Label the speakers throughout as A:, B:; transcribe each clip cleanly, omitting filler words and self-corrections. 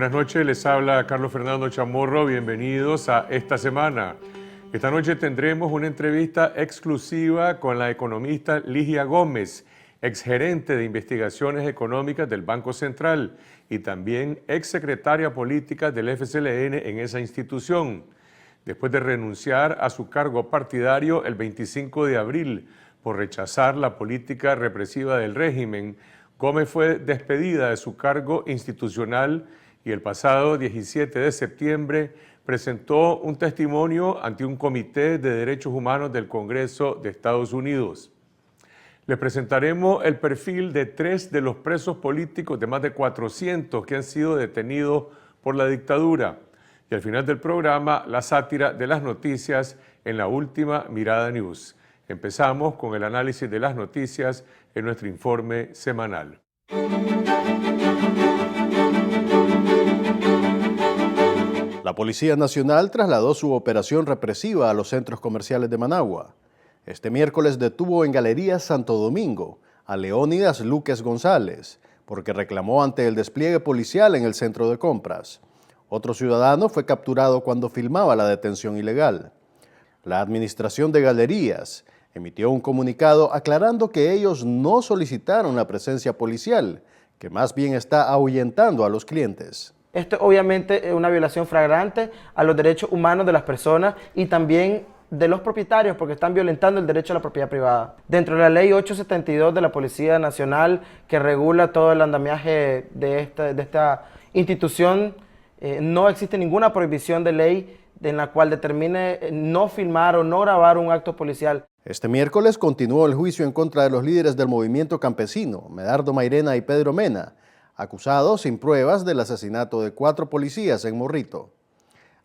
A: Buenas noches, les habla Carlos Fernando Chamorro, bienvenidos a Esta Semana. Esta noche tendremos una entrevista exclusiva con la economista Ligia Gómez, exgerente de investigaciones económicas del Banco Central y también exsecretaria política del FCLN en esa institución. Después de renunciar a su cargo partidario el 25 de abril por rechazar la política represiva del régimen, Gómez fue despedida de su cargo institucional y el pasado 17 de septiembre presentó un testimonio ante un comité de derechos humanos del Congreso de Estados Unidos. Les presentaremos el perfil de 3 de los presos políticos de más de 400 que han sido detenidos por la dictadura. Y al final del programa, la sátira de las noticias en la última Mirada News. Empezamos con el análisis de las noticias en nuestro informe semanal.
B: La Policía Nacional trasladó su operación represiva a los centros comerciales de Managua. Este miércoles detuvo en Galerías Santo Domingo a Leónidas Luques González, porque reclamó ante el despliegue policial en el centro de compras. Otro ciudadano fue capturado cuando filmaba la detención ilegal. La administración de Galerías emitió un comunicado aclarando que ellos no solicitaron la presencia policial, que más bien está ahuyentando a los clientes.
C: Esto obviamente es una violación flagrante a los derechos humanos de las personas y también de los propietarios, porque están violentando el derecho a la propiedad privada. Dentro de la ley 872 de la Policía Nacional, que regula todo el andamiaje de esta institución, no existe ninguna prohibición de ley en la cual determine no filmar o no grabar un acto policial.
B: Este miércoles continuó el juicio en contra de los líderes del movimiento campesino, Medardo Mairena y Pedro Mena, acusados sin pruebas del asesinato de 4 policías en Morrito.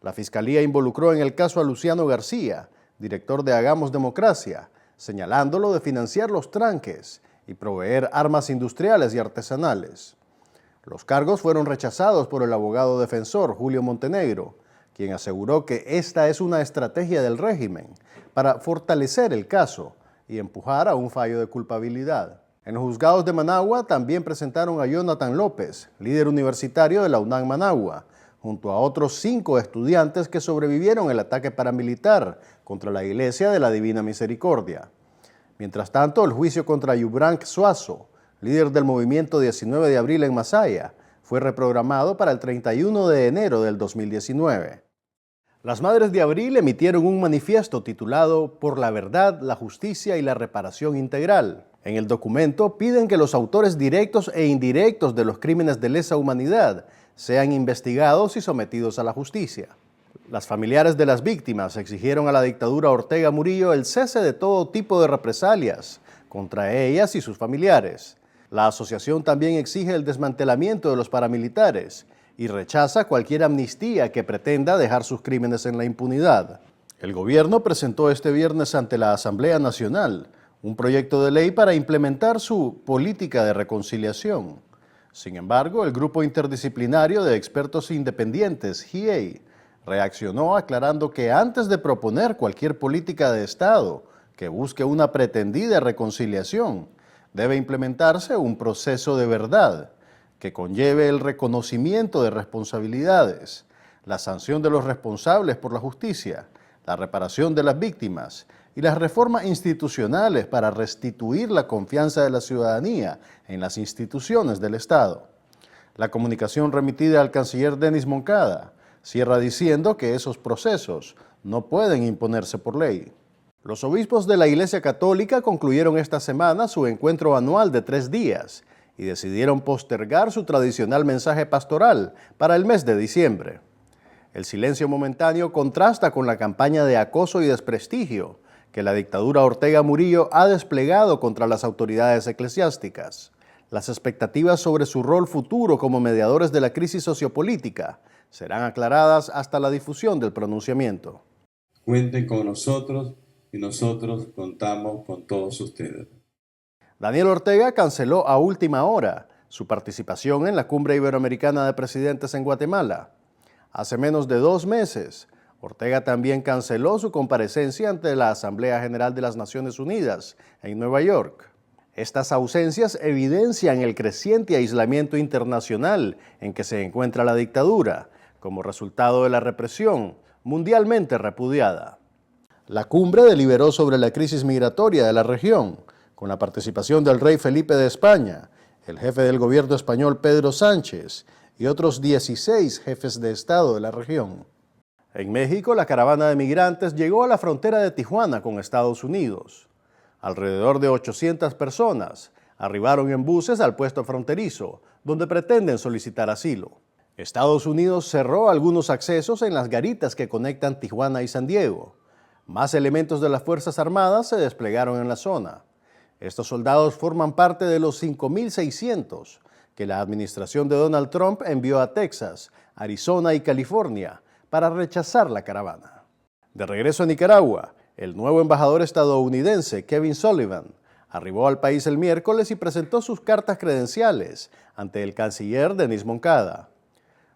B: La Fiscalía involucró en el caso a Luciano García, director de Hagamos Democracia, señalándolo de financiar los tranques y proveer armas industriales y artesanales. Los cargos fueron rechazados por el abogado defensor Julio Montenegro, quien aseguró que esta es una estrategia del régimen para fortalecer el caso y empujar a un fallo de culpabilidad. En los juzgados de Managua también presentaron a Jonathan López, líder universitario de la UNAM Managua, junto a otros 5 estudiantes que sobrevivieron el ataque paramilitar contra la Iglesia de la Divina Misericordia. Mientras tanto, el juicio contra Yubrank Suazo, líder del movimiento 19 de abril en Masaya, fue reprogramado para el 31 de enero del 2019. Las Madres de Abril emitieron un manifiesto titulado Por la verdad, la justicia y la reparación integral. En el documento piden que los autores directos e indirectos de los crímenes de lesa humanidad sean investigados y sometidos a la justicia. Las familiares de las víctimas exigieron a la dictadura Ortega Murillo el cese de todo tipo de represalias contra ellas y sus familiares. La asociación también exige el desmantelamiento de los paramilitares y rechaza cualquier amnistía que pretenda dejar sus crímenes en la impunidad. El gobierno presentó este viernes ante la Asamblea Nacional un proyecto de ley para implementar su política de reconciliación. Sin embargo, el Grupo Interdisciplinario de Expertos Independientes, GIEI, reaccionó aclarando que antes de proponer cualquier política de Estado que busque una pretendida reconciliación, debe implementarse un proceso de verdad que conlleve el reconocimiento de responsabilidades, la sanción de los responsables por la justicia, la reparación de las víctimas y las reformas institucionales para restituir la confianza de la ciudadanía en las instituciones del Estado. La comunicación remitida al canciller Denis Moncada cierra diciendo que esos procesos no pueden imponerse por ley. Los obispos de la Iglesia Católica concluyeron esta semana su encuentro anual de 3 días y decidieron postergar su tradicional mensaje pastoral para el mes de diciembre. El silencio momentáneo contrasta con la campaña de acoso y desprestigio que la dictadura Ortega Murillo ha desplegado contra las autoridades eclesiásticas. Las expectativas sobre su rol futuro como mediadores de la crisis sociopolítica serán aclaradas hasta la difusión del pronunciamiento.
D: Cuenten con nosotros y nosotros contamos con todos ustedes.
B: Daniel Ortega canceló a última hora su participación en la Cumbre Iberoamericana de Presidentes en Guatemala. Hace menos de 2 meses, Ortega también canceló su comparecencia ante la Asamblea General de las Naciones Unidas en Nueva York. Estas ausencias evidencian el creciente aislamiento internacional en que se encuentra la dictadura, como resultado de la represión mundialmente repudiada. La cumbre deliberó sobre la crisis migratoria de la región, con la participación del rey Felipe de España, el jefe del gobierno español Pedro Sánchez y otros 16 jefes de Estado de la región. En México, la caravana de migrantes llegó a la frontera de Tijuana con Estados Unidos. Alrededor de 800 personas arribaron en buses al puesto fronterizo, donde pretenden solicitar asilo. Estados Unidos cerró algunos accesos en las garitas que conectan Tijuana y San Diego. Más elementos de las Fuerzas Armadas se desplegaron en la zona. Estos soldados forman parte de los 5.600 que la administración de Donald Trump envió a Texas, Arizona y California para rechazar la caravana. De regreso a Nicaragua, el nuevo embajador estadounidense Kevin Sullivan arribó al país el miércoles y presentó sus cartas credenciales ante el canciller Denis Moncada.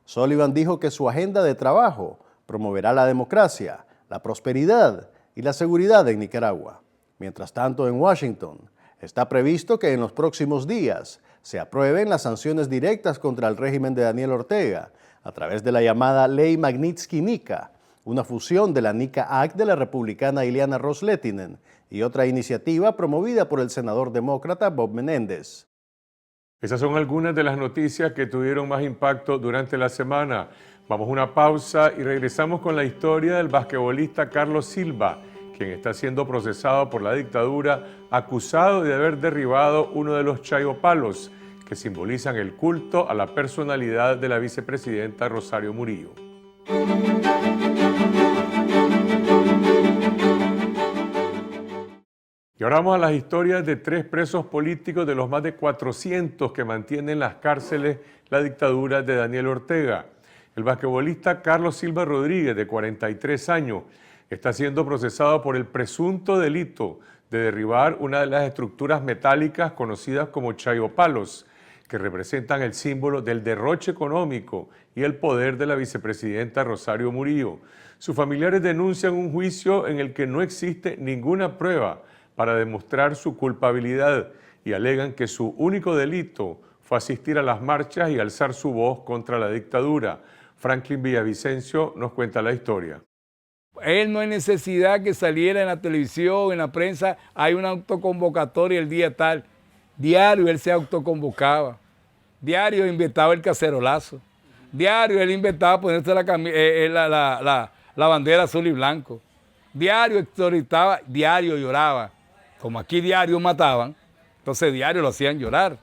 B: Sullivan dijo que su agenda de trabajo promoverá la democracia, la prosperidad y la seguridad en Nicaragua. Mientras tanto, en Washington, está previsto que en los próximos días se aprueben las sanciones directas contra el régimen de Daniel Ortega a través de la llamada Ley Magnitsky-Nica, una fusión de la Nica Act de la republicana Ileana Ros-Lehtinen y otra iniciativa promovida por el senador demócrata Bob Menéndez.
A: Esas son algunas de las noticias que tuvieron más impacto durante la semana. Vamos a una pausa y regresamos con la historia del basquetbolista Carlos Silva, quien está siendo procesado por la dictadura, acusado de haber derribado uno de los chayopalos que simbolizan el culto a la personalidad de la vicepresidenta Rosario Murillo. Y ahora vamos a las historias de 3 presos políticos de los más de 400 que mantienen en las cárceles la dictadura de Daniel Ortega. El basquetbolista Carlos Silva Rodríguez, de 43 años, está siendo procesado por el presunto delito de derribar una de las estructuras metálicas conocidas como chayopalos, que representan el símbolo del derroche económico y el poder de la vicepresidenta Rosario Murillo. Sus familiares denuncian un juicio en el que no existe ninguna prueba para demostrar su culpabilidad y alegan que su único delito fue asistir a las marchas y alzar su voz contra la dictadura. Franklin Villavicencio nos cuenta la historia.
E: Él no hay necesidad que saliera en la televisión, en la prensa, hay una autoconvocatoria el día tal. Diario él se autoconvocaba, diario inventaba el cacerolazo, diario él inventaba ponerse la bandera azul y blanco, diario extoritaba, diario lloraba. Como aquí diario mataban, entonces diario lo hacían llorar.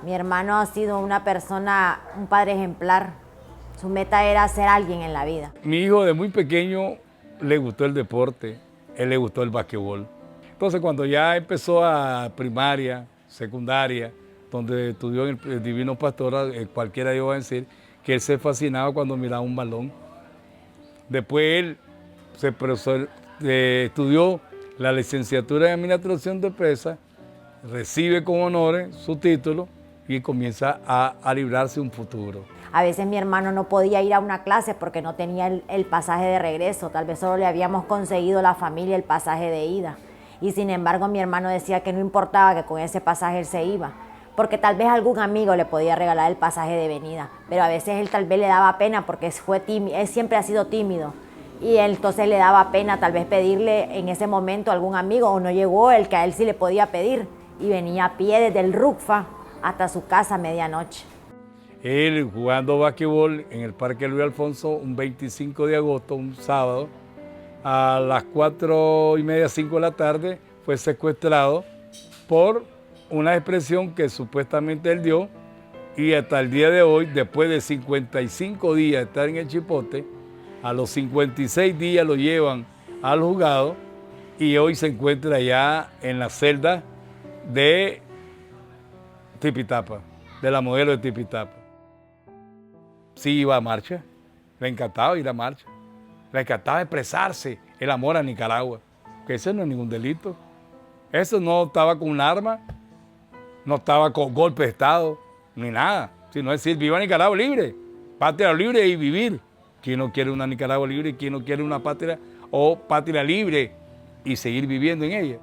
F: Mi hermano ha sido una persona, un padre ejemplar. Su meta era ser alguien en la vida.
E: Mi hijo de muy pequeño le gustó el deporte, él le gustó el basquetbol. Entonces cuando ya empezó a primaria, secundaria, donde estudió en el Divino Pastor, cualquiera iba a decir que él se fascinaba cuando miraba un balón. Después él estudió la licenciatura en Administración de Empresas, recibe con honores su título y comienza a librarse un futuro.
F: A veces mi hermano no podía ir a una clase porque no tenía el pasaje de regreso, tal vez solo le habíamos conseguido la familia el pasaje de ida. Y sin embargo mi hermano decía que no importaba, que con ese pasaje él se iba, porque tal vez algún amigo le podía regalar el pasaje de venida, pero a veces él tal vez le daba pena porque él siempre ha sido tímido. Y entonces le daba pena tal vez pedirle en ese momento a algún amigo, o no llegó el que a él sí le podía pedir, y venía a pie desde el RUCFA hasta su casa a medianoche.
E: Él jugando basquetbol en el Parque Luis Alfonso un 25 de agosto, un sábado, a las 4:30, 5 de la tarde, fue secuestrado por una expresión que supuestamente él dio, y hasta el día de hoy, después de 55 días de estar en el Chipote, a los 56 días lo llevan al juzgado y hoy se encuentra ya en la celda de Tipitapa, de la modelo de Tipitapa. Sí iba a marcha, le encantaba ir a marcha, le encantaba expresarse el amor a Nicaragua, que ese no es ningún delito. Eso no estaba con un arma, no estaba con golpe de Estado, ni nada, sino decir, viva Nicaragua libre, patria libre y vivir. ¿Quién no quiere una Nicaragua libre y quién no quiere una patria o pátria libre y seguir viviendo en ella.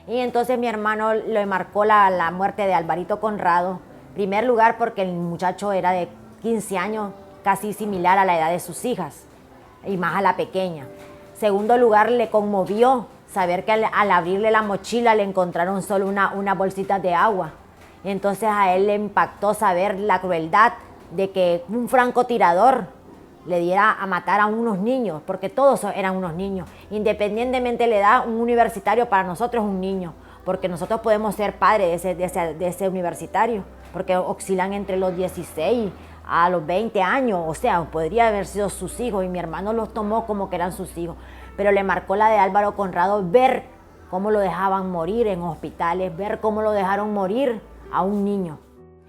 F: Y entonces mi hermano le marcó la muerte de Alvarito Conrado. En primer lugar porque el muchacho era de 15 años, casi similar a la edad de sus hijas, y más a la pequeña. Segundo lugar, le conmovió saber que al abrirle la mochila le encontraron solo una bolsita de agua. Y entonces a él le impactó saber la crueldad de que un francotirador le diera a matar a unos niños, porque todos eran unos niños. Independientemente de la edad, un universitario para nosotros es un niño, porque nosotros podemos ser padres de ese universitario, porque oscilan entre los 16 a los 20 años, o sea, podría haber sido sus hijos, y mi hermano los tomó como que eran sus hijos. Pero le marcó la de Álvaro Conrado ver cómo lo dejaban morir en hospitales, ver cómo lo dejaron morir a un niño.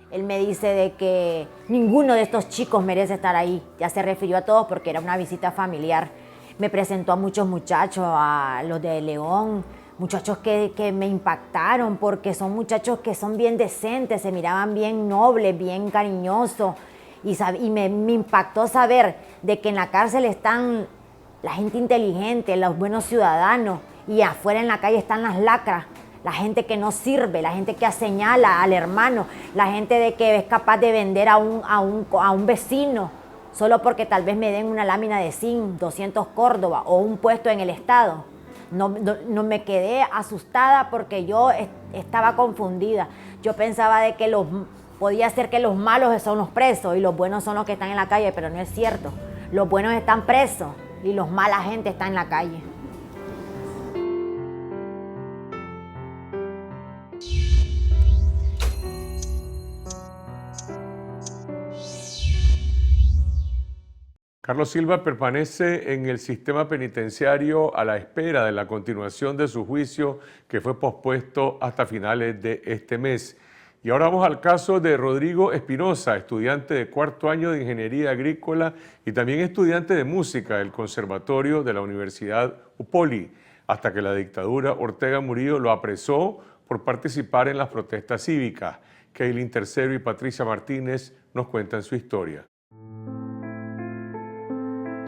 F: Él me dice de que ninguno de estos chicos merece estar ahí. Ya se refirió a todos porque era una visita familiar. Me presentó a muchos muchachos, a los de León, muchachos que me impactaron porque son muchachos que son bien decentes, se miraban bien nobles, bien cariñosos. Y me impactó saber de que en la cárcel están la gente inteligente, los buenos ciudadanos, y afuera en la calle están las lacras. La gente que no sirve, la gente que señala al hermano, la gente de que es capaz de vender a un vecino solo porque tal vez me den una lámina de zinc, 200 Córdoba o un puesto en el Estado. No me quedé asustada porque yo estaba confundida. Yo pensaba de que podía ser que los malos son los presos y los buenos son los que están en la calle, pero no es cierto. Los buenos están presos y los mala gente está en la calle.
A: Carlos Silva permanece en el sistema penitenciario a la espera de la continuación de su juicio que fue pospuesto hasta finales de este mes. Y ahora vamos al caso de Rodrigo Espinosa, estudiante de cuarto año de Ingeniería Agrícola y también estudiante de música del Conservatorio de la Universidad UPOLI, hasta que la dictadura Ortega Murillo lo apresó por participar en las protestas cívicas. Kaylin Tercero y Patricia Martínez nos cuentan su historia.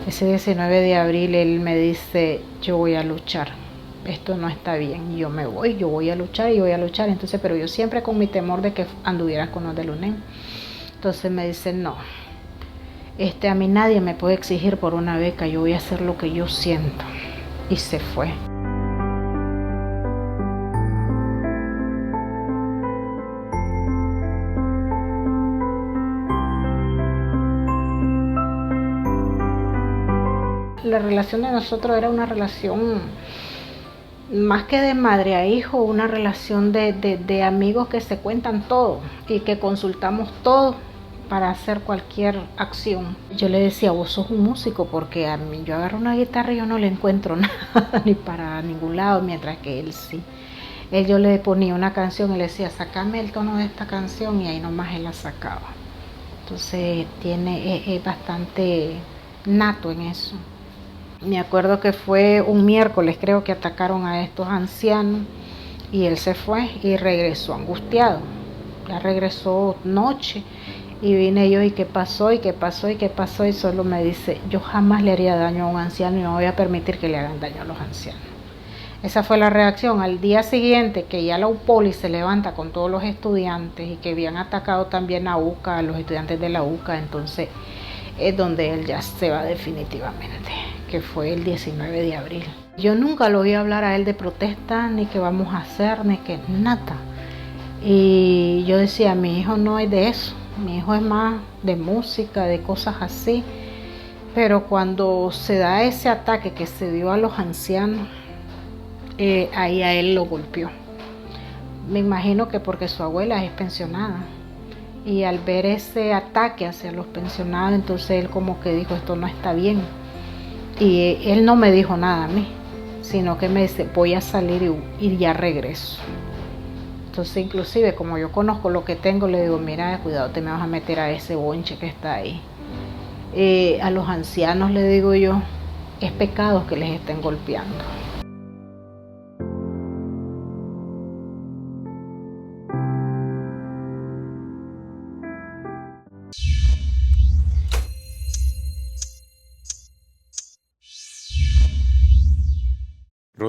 G: Ese 19 de abril él me dice, yo voy a luchar, esto no está bien, yo me voy, yo voy a luchar y voy a luchar. Entonces, pero yo siempre con mi temor de que anduvieran con los del UNEM. Entonces me dice, no, a mí nadie me puede exigir por una beca, yo voy a hacer lo que yo siento. Y se fue. La relación de nosotros era una relación más que de madre a hijo, una relación de amigos que se cuentan todo y que consultamos todo para hacer cualquier acción. Yo le decía, vos sos un músico, porque a mí yo agarro una guitarra y yo no le encuentro nada ni para ningún lado, mientras que él sí. Yo le ponía una canción y le decía, sacame el tono de esta canción, y ahí nomás él la sacaba. Entonces es bastante nato en eso. Me acuerdo que fue un miércoles, creo que atacaron a estos ancianos y él se fue y regresó angustiado. Ya regresó noche y vine yo, ¿y qué pasó? ¿Y qué pasó? ¿Y qué pasó? Y solo me dice, yo jamás le haría daño a un anciano y no voy a permitir que le hagan daño a los ancianos. Esa fue la reacción. Al día siguiente, que ya la UPOLI se levanta con todos los estudiantes y que habían atacado también a UCA, a los estudiantes de la UCA, entonces es donde él ya se va definitivamente, que fue el 19 de abril. Yo nunca lo oí hablar a él de protesta, ni qué vamos a hacer, ni que nada. Y yo decía, mi hijo no es de eso, mi hijo es más de música, de cosas así. Pero cuando se da ese ataque que se dio a los ancianos, ahí a él lo golpeó. Me imagino que porque su abuela es pensionada. Y al ver ese ataque hacia los pensionados, entonces él como que dijo, esto no está bien. Y él no me dijo nada a mí, sino que me dice, voy a salir y ya regreso. Entonces, inclusive, como yo conozco lo que tengo, le digo, mira, cuidado, te me vas a meter a ese bonche que está ahí. A los ancianos, le digo yo, es pecado que les estén golpeando.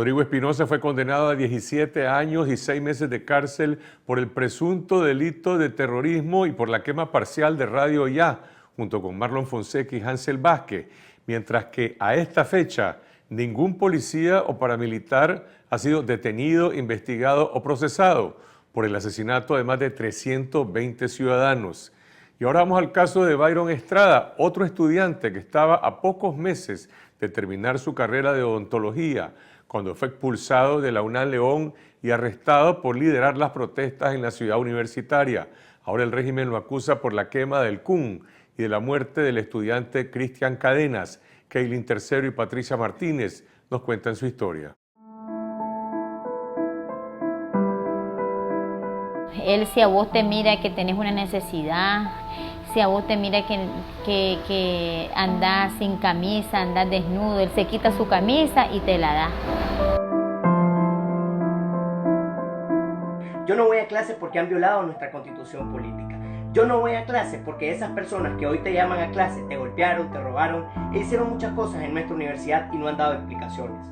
A: Rodrigo Espinosa fue condenado a 17 años y 6 meses de cárcel por el presunto delito de terrorismo y por la quema parcial de Radio Ya, junto con Marlon Fonseca y Hansel Vázquez, mientras que a esta fecha ningún policía o paramilitar ha sido detenido, investigado o procesado por el asesinato de más de 320 ciudadanos. Y ahora vamos al caso de Byron Estrada, otro estudiante que estaba a pocos meses de terminar su carrera de odontología, cuando fue expulsado de la UNAM León y arrestado por liderar las protestas en la ciudad universitaria. Ahora el régimen lo acusa por la quema del CUN y de la muerte del estudiante Cristian Cadenas. Kaylin Tercero y Patricia Martínez nos cuentan su historia.
H: Él, si a vos te mira que tenés una necesidad, si a vos te mira que andás sin camisa, andás desnudo, él se quita su camisa y te la da.
I: Yo no voy a clase porque han violado nuestra constitución política. Yo no voy a clase porque esas personas que hoy te llaman a clase te golpearon, te robaron e hicieron muchas cosas en nuestra universidad y no han dado explicaciones.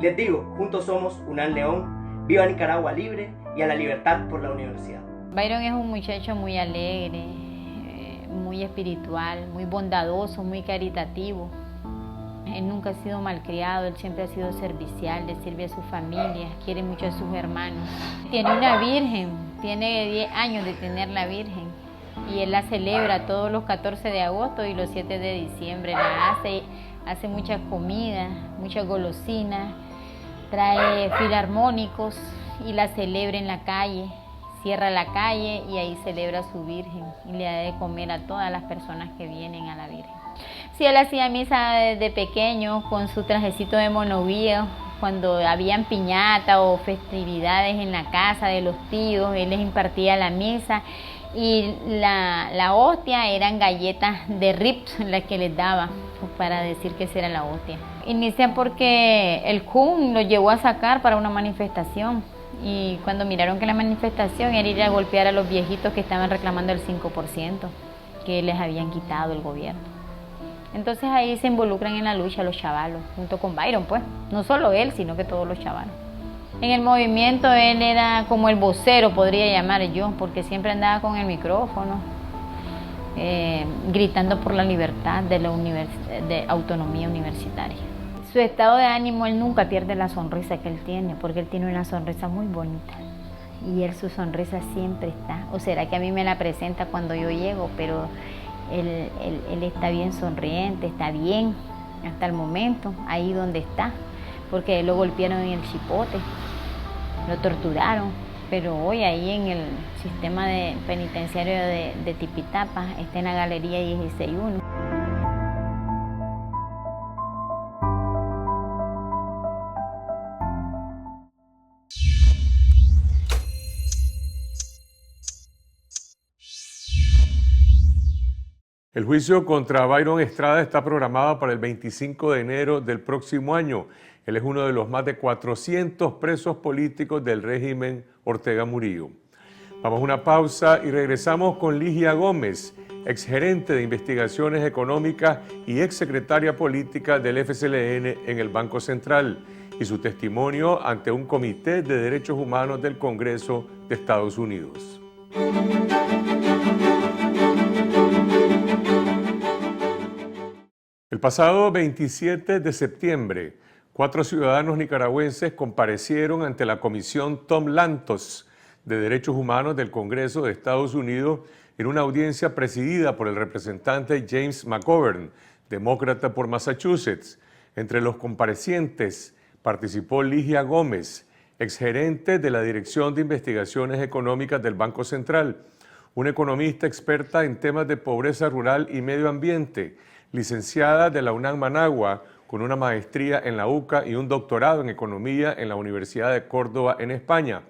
I: Les digo, juntos somos UNAM León, viva Nicaragua libre y a la libertad por la universidad.
H: Byron es un muchacho muy alegre, muy espiritual, muy bondadoso, muy caritativo. Él nunca ha sido malcriado, él siempre ha sido servicial, le sirve a su familia, quiere mucho a sus hermanos. Tiene una virgen, tiene 10 años de tener la virgen y él la celebra todos los 14 de agosto y los 7 de diciembre. La hace muchas comidas, muchas golosinas, trae filarmónicos y la celebra en la calle. Cierra la calle y ahí celebra a su Virgen y le da de comer a todas las personas que vienen a la Virgen. Sí, él hacía misa desde pequeño con su trajecito de monovío, cuando habían piñata o festividades en la casa de los tíos, él les impartía la misa y la hostia eran galletas de Rips las que les daba para decir que esa era la hostia. Inicia porque el CUN lo llevó a sacar para una manifestación. Y cuando miraron que la manifestación era ir a golpear a los viejitos que estaban reclamando el 5% que les habían quitado el gobierno. Entonces ahí se involucran en la lucha los chavalos, junto con Byron, pues. No solo él, sino que todos los chavalos. En el movimiento él era como el vocero, podría llamar yo, porque siempre andaba con el micrófono, gritando por la libertad de autonomía universitaria. Su estado de ánimo, él nunca pierde la sonrisa que él tiene, porque él tiene una sonrisa muy bonita. Y él, su sonrisa siempre está. O será que a mí me la presenta cuando yo llego, pero él está bien sonriente, está bien hasta el momento, ahí donde está. Porque lo golpearon en el Chipote, lo torturaron. Pero hoy ahí en el sistema penitenciario de Tipitapa, está en la galería 16-1.
A: El juicio contra Byron Estrada está programado para el 25 de enero del próximo año. Él es uno de los más de 400 presos políticos del régimen Ortega Murillo. Vamos a una pausa y regresamos con Ligia Gómez, exgerente de investigaciones económicas y exsecretaria política del FSLN en el Banco Central, y su testimonio ante un comité de derechos humanos del Congreso de Estados Unidos. El pasado 27 de septiembre, 4 ciudadanos nicaragüenses comparecieron ante la Comisión Tom Lantos de Derechos Humanos del Congreso de Estados Unidos en una audiencia presidida por el representante James McGovern, demócrata por Massachusetts. Entre los comparecientes participó Ligia Gómez, exgerente de la Dirección de Investigaciones Económicas del Banco Central, una economista experta en temas de pobreza rural y medio ambiente, licenciada de la UNAM Managua, con una maestría en la UCA y un doctorado en Economía en la Universidad de Córdoba, en España.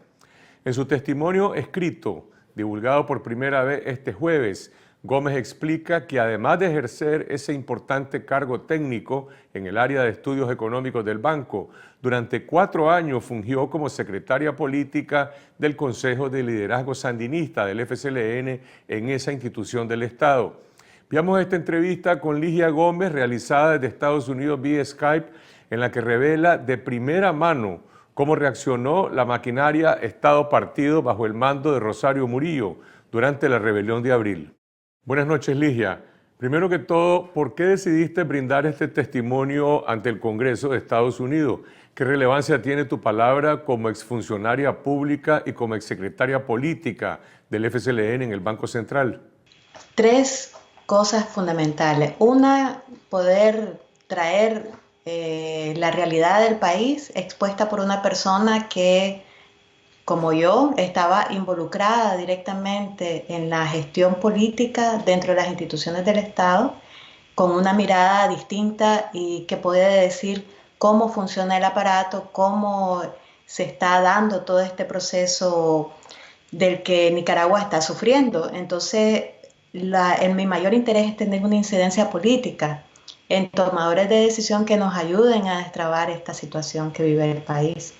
A: En su testimonio escrito, divulgado por primera vez este jueves, Gómez explica que además de ejercer ese importante cargo técnico en el área de estudios económicos del banco, durante 4 años fungió como secretaria política del Consejo de Liderazgo Sandinista del FSLN en esa institución del Estado. Veamos esta entrevista con Ligia Gómez, realizada desde Estados Unidos vía Skype, en la que revela de primera mano cómo reaccionó la maquinaria Estado-Partido bajo el mando de Rosario Murillo durante la rebelión de abril. Buenas noches, Ligia. Primero que todo, ¿por qué decidiste brindar este testimonio ante el Congreso de Estados Unidos? ¿Qué relevancia tiene tu palabra como exfuncionaria pública y como exsecretaria política del FSLN en el Banco Central?
J: Tres cosas fundamentales. Una, poder traer la realidad del país expuesta por una persona que, como yo, estaba involucrada directamente en la gestión política dentro de las instituciones del Estado, con una mirada distinta y que puede decir cómo funciona el aparato, cómo se está dando todo este proceso del que Nicaragua está sufriendo. Entonces, mi mayor interés es tener una incidencia política en tomadores de decisión que nos ayuden a destrabar esta situación que vive el país.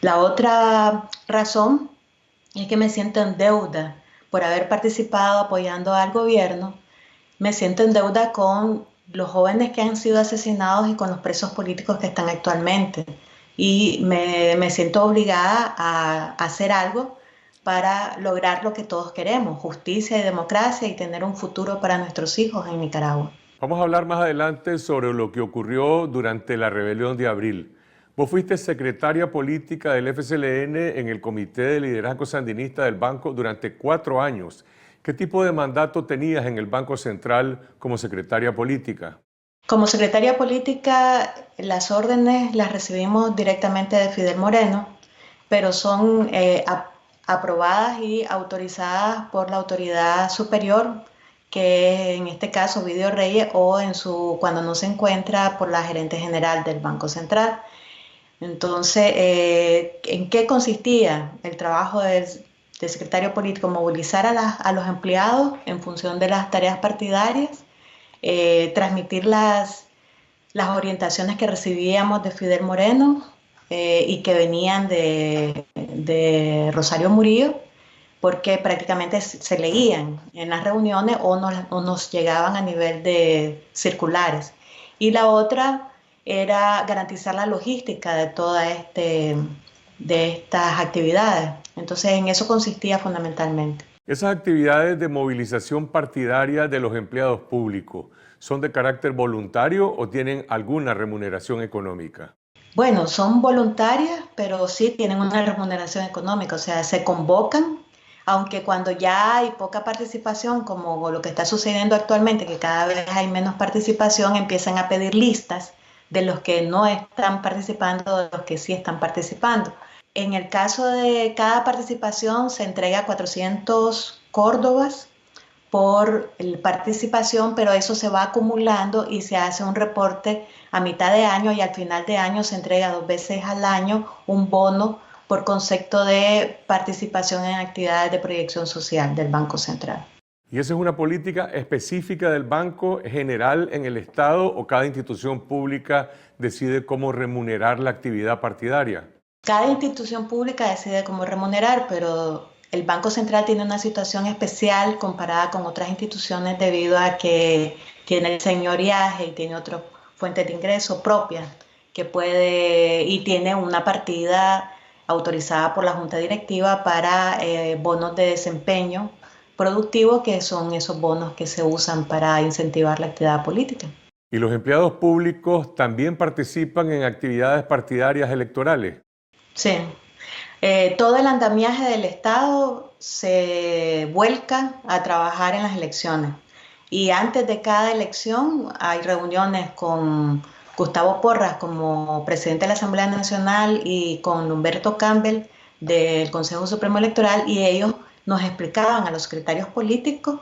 J: La otra razón es que me siento en deuda por haber participado apoyando al gobierno. Me siento en deuda con los jóvenes que han sido asesinados y con los presos políticos que están actualmente. Y me siento obligada a hacer algo para lograr lo que todos queremos, justicia y democracia, y tener un futuro para nuestros hijos en Nicaragua.
A: Vamos a hablar más adelante sobre lo que ocurrió durante la rebelión de abril. Vos fuiste secretaria política del FSLN en el Comité de Liderazgo Sandinista del Banco durante 4 años. ¿Qué tipo de mandato tenías en el Banco Central como secretaria política?
J: Como secretaria política, las órdenes las recibimos directamente de Fidel Moreno, pero son aprobadas y autorizadas por la autoridad superior, que es en este caso Ovidio Reyes, o cuando no se encuentra, por la gerente general del Banco Central. Entonces, ¿en qué consistía el trabajo del secretario político? Movilizar a los empleados en función de las tareas partidarias, transmitir las orientaciones que recibíamos de Fidel Moreno y que venían de Rosario Murillo, porque prácticamente se leían en las reuniones o nos llegaban a nivel de circulares. Y la otra era garantizar la logística de todas estas actividades. Entonces, en eso consistía fundamentalmente.
A: Esas actividades de movilización partidaria de los empleados públicos, ¿son de carácter voluntario o tienen alguna remuneración económica?
J: Bueno, son voluntarias, pero sí tienen una remuneración económica, o sea, se convocan, aunque cuando ya hay poca participación, como lo que está sucediendo actualmente, que cada vez hay menos participación, empiezan a pedir listas de los que no están participando, de los que sí están participando. En el caso de cada participación se entrega 400 córdobas por participación, pero eso se va acumulando y se hace un reporte a mitad de año, y al final de año se entrega 2 veces al año un bono por concepto de participación en actividades de proyección social del Banco Central.
A: ¿Y esa es una política específica del Banco general en el Estado o cada institución pública decide cómo remunerar la actividad partidaria?
J: Cada institución pública decide cómo remunerar, pero el Banco Central tiene una situación especial comparada con otras instituciones debido a que tiene el señoriaje y tiene otras fuentes de ingreso propias y tiene una partida autorizada por la Junta Directiva para bonos de desempeño productivo, que son esos bonos que se usan para incentivar la actividad política.
A: ¿Y los empleados públicos también participan en actividades partidarias electorales?
J: Sí. Todo el andamiaje del Estado se vuelca a trabajar en las elecciones. Y antes de cada elección hay reuniones con Gustavo Porras como presidente de la Asamblea Nacional y con Humberto Campbell del Consejo Supremo Electoral, y ellos nos explicaban a los secretarios políticos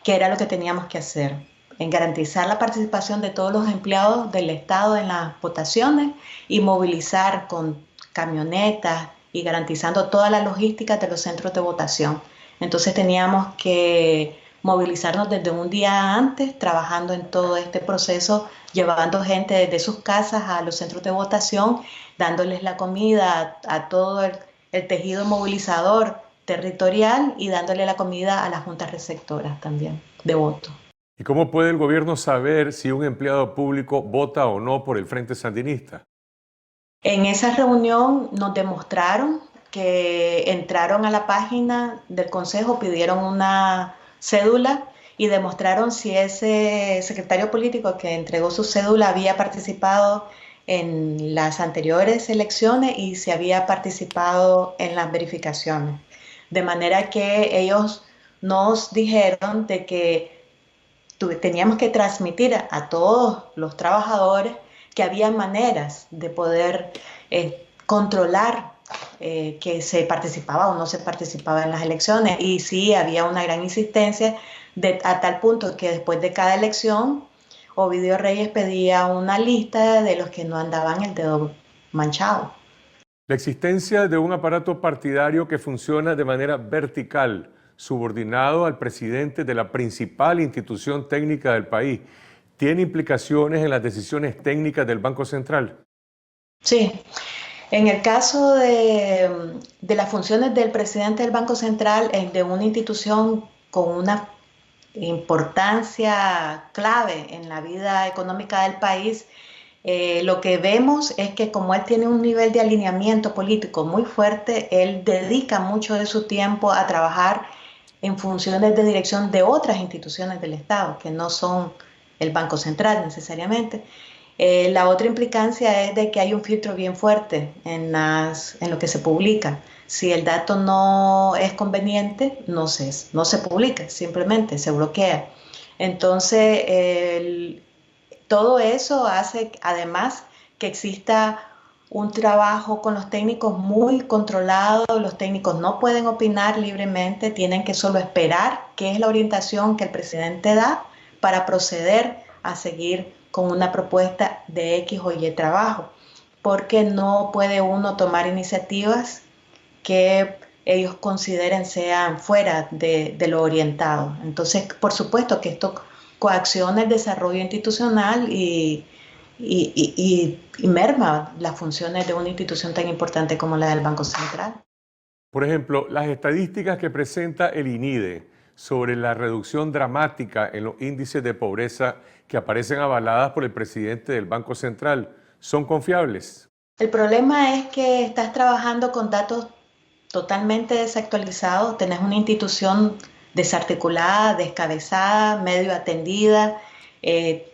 J: qué era lo que teníamos que hacer en garantizar la participación de todos los empleados del Estado en las votaciones y movilizar con camionetas y garantizando toda la logística de los centros de votación. Entonces teníamos que movilizarnos desde un día antes, trabajando en todo este proceso, llevando gente desde sus casas a los centros de votación, dándoles la comida a todo el tejido movilizador territorial y dándole la comida a las juntas receptoras también de voto.
A: ¿Y cómo puede el gobierno saber si un empleado público vota o no por el Frente Sandinista?
J: En esa reunión nos demostraron que entraron a la página del Consejo, pidieron una cédula y demostraron si ese secretario político que entregó su cédula había participado en las anteriores elecciones y si había participado en las verificaciones. De manera que ellos nos dijeron de que teníamos que transmitir a todos los trabajadores que había maneras de poder controlar que se participaba o no se participaba en las elecciones. Y sí, había una gran insistencia a tal punto que después de cada elección, Ovidio Reyes pedía una lista de los que no andaban el dedo manchado.
A: La existencia de un aparato partidario que funciona de manera vertical, subordinado al presidente de la principal institución técnica del país, ¿tiene implicaciones en las decisiones técnicas del Banco Central?
J: Sí. En el caso de las funciones del presidente del Banco Central, de una institución con una importancia clave en la vida económica del país, lo que vemos es que como él tiene un nivel de alineamiento político muy fuerte, él dedica mucho de su tiempo a trabajar en funciones de dirección de otras instituciones del Estado, que no son el Banco Central necesariamente. La otra implicancia es de que hay un filtro bien fuerte en lo que se publica. Si el dato no es conveniente, no se publica, simplemente se bloquea. Entonces, todo eso hace además que exista un trabajo con los técnicos muy controlado. Los técnicos no pueden opinar libremente, tienen que solo esperar qué es la orientación que el presidente da para proceder a seguir con una propuesta de X o Y trabajo, porque no puede uno tomar iniciativas que ellos consideren sean fuera de lo orientado. Entonces, por supuesto que esto coacciona el desarrollo institucional y merma las funciones de una institución tan importante como la del Banco Central.
A: Por ejemplo, las estadísticas que presenta el INIDE sobre la reducción dramática en los índices de pobreza que aparecen avaladas por el presidente del Banco Central, ¿son confiables?
J: El problema es que estás trabajando con datos totalmente desactualizados, tenés una institución desarticulada, descabezada, medio atendida,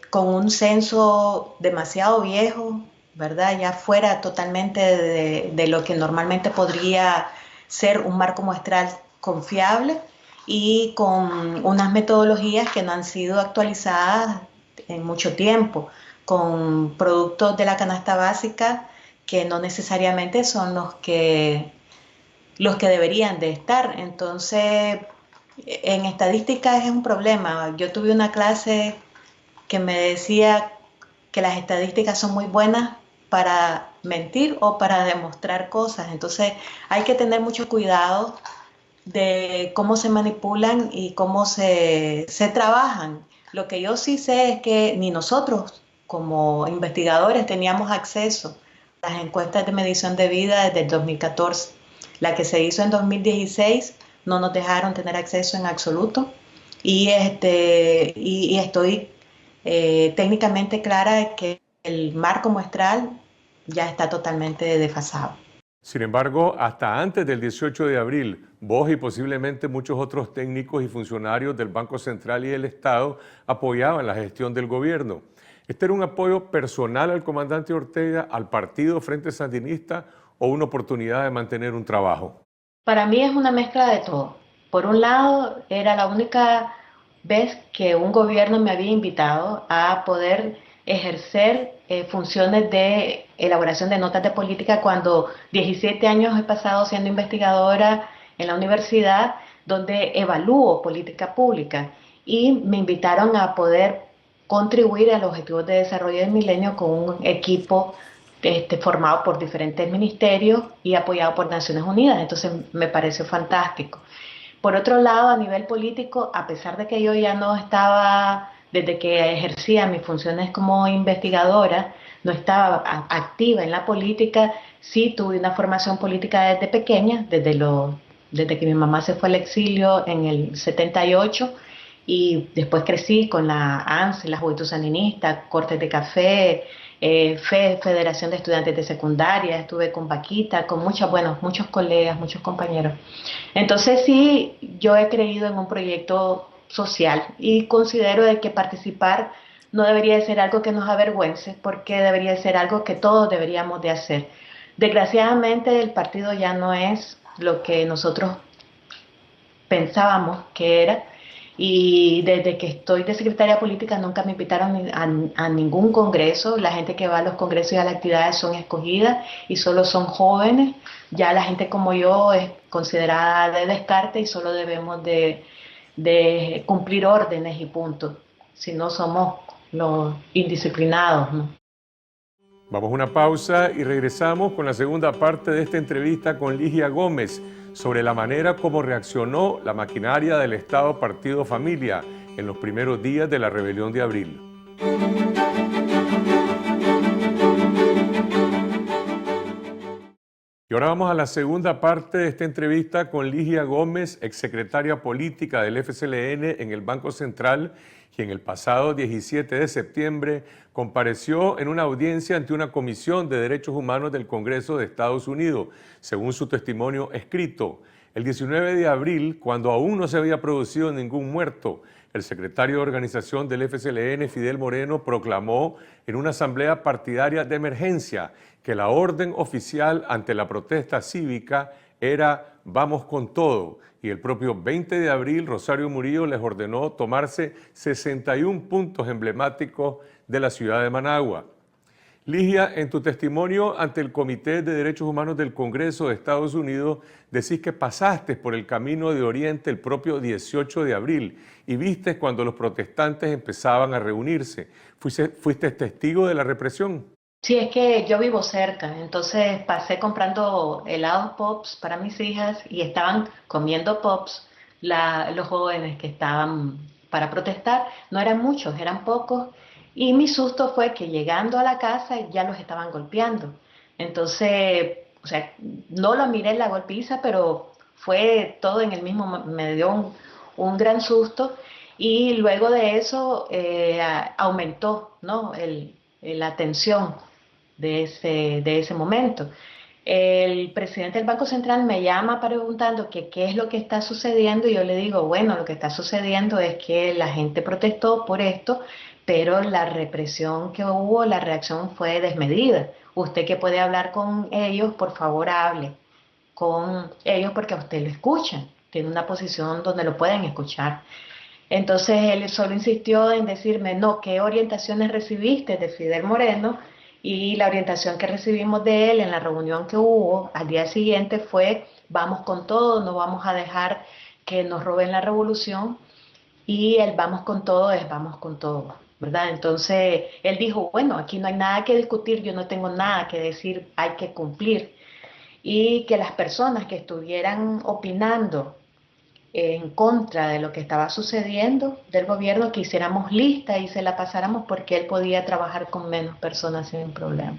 J: con un censo demasiado viejo, ¿verdad? Ya fuera totalmente de lo que normalmente podría ser un marco muestral confiable y con unas metodologías que no han sido actualizadas en mucho tiempo, con productos de la canasta básica que no necesariamente son los que deberían de estar. Entonces, en estadística es un problema. Yo tuve una clase que me decía que las estadísticas son muy buenas para mentir o para demostrar cosas. Entonces, hay que tener mucho cuidado de cómo se manipulan y cómo se trabajan. Lo que yo sí sé es que ni nosotros como investigadores teníamos acceso a las encuestas de medición de vida desde el 2014. La que se hizo en 2016 no nos dejaron tener acceso en absoluto y estoy técnicamente clara de que el marco muestral ya está totalmente desfasado.
A: Sin embargo, hasta antes del 18 de abril, vos y posiblemente muchos otros técnicos y funcionarios del Banco Central y del Estado apoyaban la gestión del gobierno. ¿Este era un apoyo personal al comandante Ortega, al partido Frente Sandinista o una oportunidad de mantener un trabajo?
J: Para mí es una mezcla de todo. Por un lado, era la única vez que un gobierno me había invitado a poder ejercer funciones de elaboración de notas de política cuando 17 años he pasado siendo investigadora en la universidad donde evalúo política pública y me invitaron a poder contribuir a los objetivos de desarrollo del milenio con un equipo formado por diferentes ministerios y apoyado por Naciones Unidas. Entonces me pareció fantástico. Por otro lado, a nivel político, a pesar de que yo ya no estaba, desde que ejercía mis funciones como investigadora, no estaba activa en la política, sí tuve una formación política desde pequeña, desde que mi mamá se fue al exilio en el 78, y después crecí con la ANSE, la Juventud Sandinista, Cortes de Café, Federación de Estudiantes de Secundaria, estuve con Paquita, con muchos colegas, muchos compañeros. Entonces sí, yo he creído en un proyecto social y considero de que participar no debería de ser algo que nos avergüence, porque debería de ser algo que todos deberíamos de hacer. Desgraciadamente el partido ya no es lo que nosotros pensábamos que era, y desde que estoy de secretaria política nunca me invitaron a ningún congreso. La gente que va a los congresos y a las actividades son escogidas y solo son jóvenes. Ya la gente como yo es considerada de descarte y solo debemos de cumplir órdenes y punto, si no somos los indisciplinados, ¿no?
A: Vamos a una pausa y regresamos con la segunda parte de esta entrevista con Ligia Gómez sobre la manera como reaccionó la maquinaria del Estado Partido Familia en los primeros días de la rebelión de abril. Y ahora vamos a la segunda parte de esta entrevista con Ligia Gómez, exsecretaria política del FCLN en el Banco Central, quien el pasado 17 de septiembre compareció en una audiencia ante una Comisión de Derechos Humanos del Congreso de Estados Unidos, según su testimonio escrito. El 19 de abril, cuando aún no se había producido ningún muerto, el secretario de organización del FCLN, Fidel Moreno, proclamó en una asamblea partidaria de emergencia que la orden oficial ante la protesta cívica era "vamos con todo", y el propio 20 de abril Rosario Murillo les ordenó tomarse 61 puntos emblemáticos de la ciudad de Managua. Ligia, en tu testimonio ante el Comité de Derechos Humanos del Congreso de Estados Unidos, decís que pasaste por el camino de Oriente el propio 18 de abril y viste cuando los protestantes empezaban a reunirse. ¿Fuiste testigo de la represión?
J: Sí, es que yo vivo cerca, entonces pasé comprando helados Pops para mis hijas y estaban comiendo Pops los jóvenes que estaban para protestar. No eran muchos, eran pocos, y mi susto fue que llegando a la casa ya los estaban golpeando. Entonces, o sea, no lo miré en la golpiza, pero fue todo en el mismo, me dio un gran susto, y luego de eso aumentó, ¿no?, la tensión de ese momento. El presidente del Banco Central me llama preguntando que qué es lo que está sucediendo y yo le digo, bueno, lo que está sucediendo es que la gente protestó por esto, pero la represión que hubo, la reacción fue desmedida. Usted que puede hablar con ellos, por favor hable con ellos porque a usted lo escuchan, tiene una posición donde lo pueden escuchar. Entonces él solo insistió en decirme, no, ¿qué orientaciones recibiste de Fidel Moreno? Y la orientación que recibimos de él en la reunión que hubo al día siguiente fue, vamos con todo, no vamos a dejar que nos roben la revolución, y el vamos con todo es vamos con todo, ¿verdad? Entonces él dijo, bueno, aquí no hay nada que discutir, yo no tengo nada que decir, hay que cumplir. Y que las personas que estuvieran opinando en contra de lo que estaba sucediendo del gobierno, que hiciéramos lista y se la pasáramos porque él podía trabajar con menos personas sin problema.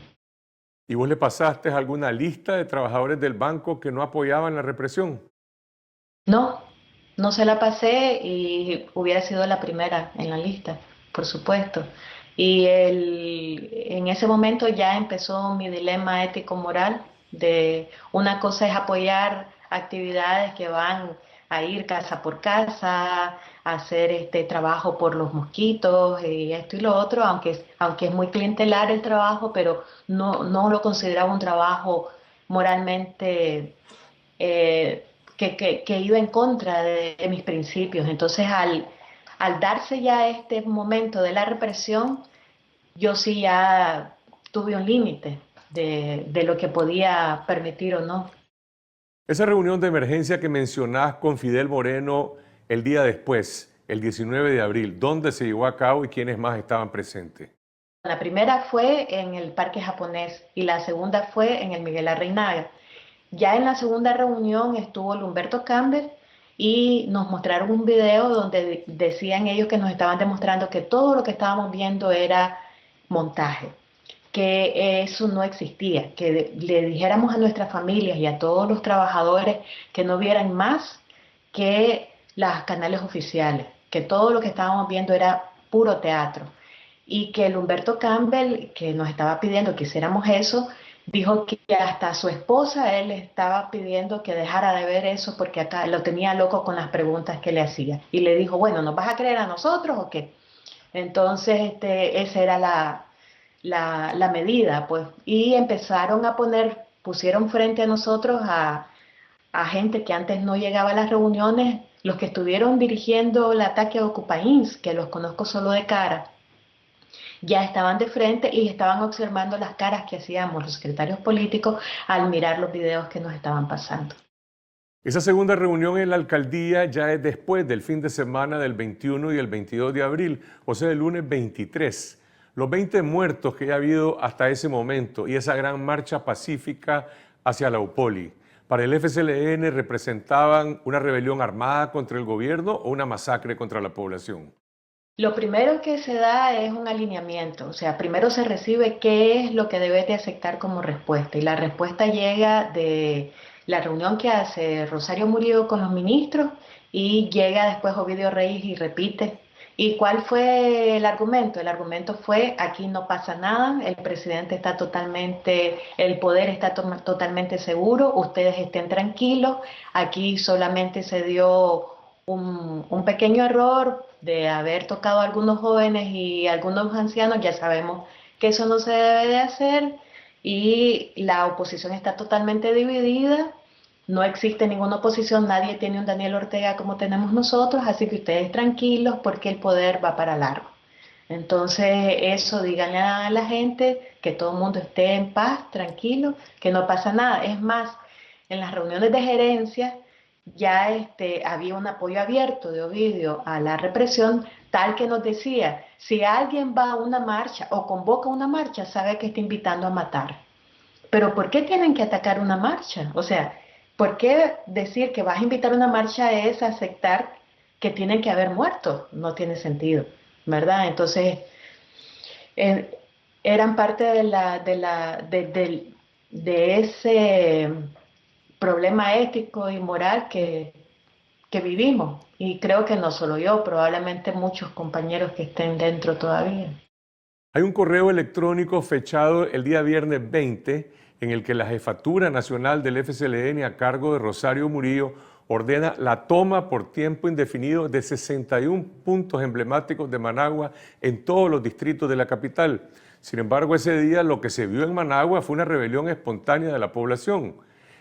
A: ¿Y vos le pasaste alguna lista de trabajadores del banco que no apoyaban la represión?
J: No, no se la pasé y hubiera sido la primera en la lista, por supuesto. Y en ese momento ya empezó mi dilema ético-moral de una cosa es apoyar actividades que van a ir casa por casa, a hacer trabajo por los mosquitos y esto y lo otro, aunque es muy clientelar el trabajo, pero no lo consideraba un trabajo moralmente que iba en contra de mis principios. Entonces al darse ya este momento de la represión, yo sí ya tuve un límite de lo que podía permitir o no.
A: Esa reunión de emergencia que mencionás con Fidel Moreno el día después, el 19 de abril, ¿dónde se llevó a cabo y quiénes más estaban presentes?
J: La primera fue en el Parque Japonés y la segunda fue en el Miguel Arreinaga. Ya en la segunda reunión estuvo Humberto Campbell y nos mostraron un video donde decían ellos que nos estaban demostrando que todo lo que estábamos viendo era montaje, que eso no existía, que le dijéramos a nuestras familias y a todos los trabajadores que no vieran más que los canales oficiales, que todo lo que estábamos viendo era puro teatro y que el Humberto Campbell, que nos estaba pidiendo que hiciéramos eso, dijo que hasta a su esposa él estaba pidiendo que dejara de ver eso porque acá lo tenía loco con las preguntas que le hacía. Y le dijo, bueno, ¿nos vas a creer a nosotros o qué? Entonces, esa era la medida, pues. Y empezaron a pusieron frente a nosotros a gente que antes no llegaba a las reuniones, los que estuvieron dirigiendo el ataque a Ocupains, que los conozco solo de cara, ya estaban de frente y estaban observando las caras que hacíamos los secretarios políticos al mirar los videos que nos estaban pasando.
A: Esa segunda reunión en la alcaldía ya es después del fin de semana del 21 y el 22 de abril, o sea, el lunes 23. Los 20 muertos que ha habido hasta ese momento y esa gran marcha pacífica hacia la UPOLI, ¿para el FSLN representaban una rebelión armada contra el gobierno o una masacre contra la población?
J: Lo primero que se da es un alineamiento, o sea, primero se recibe qué es lo que debes de aceptar como respuesta y la respuesta llega de la reunión que hace Rosario Murillo con los ministros y llega después Ovidio Reyes y repite. ¿Y cuál fue el argumento? El argumento fue, aquí no pasa nada, el presidente está totalmente, el poder está totalmente seguro, ustedes estén tranquilos, aquí solamente se dio un pequeño error de haber tocado a algunos jóvenes y algunos ancianos, ya sabemos que eso no se debe de hacer y la oposición está totalmente dividida, no existe ninguna oposición, nadie tiene un Daniel Ortega como tenemos nosotros, así que ustedes tranquilos porque el poder va para largo. Entonces eso, díganle a la gente que todo el mundo esté en paz, tranquilo, que no pasa nada. Es más, en las reuniones de gerencia ya había un apoyo abierto de Ovidio a la represión, tal que nos decía, si alguien va a una marcha o convoca una marcha, sabe que está invitando a matar. Pero ¿por qué tienen que atacar una marcha? O sea, ¿por qué decir que vas a invitar a una marcha es aceptar que tienen que haber muertos? No tiene sentido, ¿verdad? Entonces, eran parte de ese problema ético y moral que vivimos. Y creo que no solo yo, probablemente muchos compañeros que estén dentro todavía.
A: Hay un correo electrónico fechado el día viernes 20 en el que la Jefatura Nacional del FSLN a cargo de Rosario Murillo ordena la toma por tiempo indefinido de 61 puntos emblemáticos de Managua en todos los distritos de la capital. Sin embargo, ese día lo que se vio en Managua fue una rebelión espontánea de la población.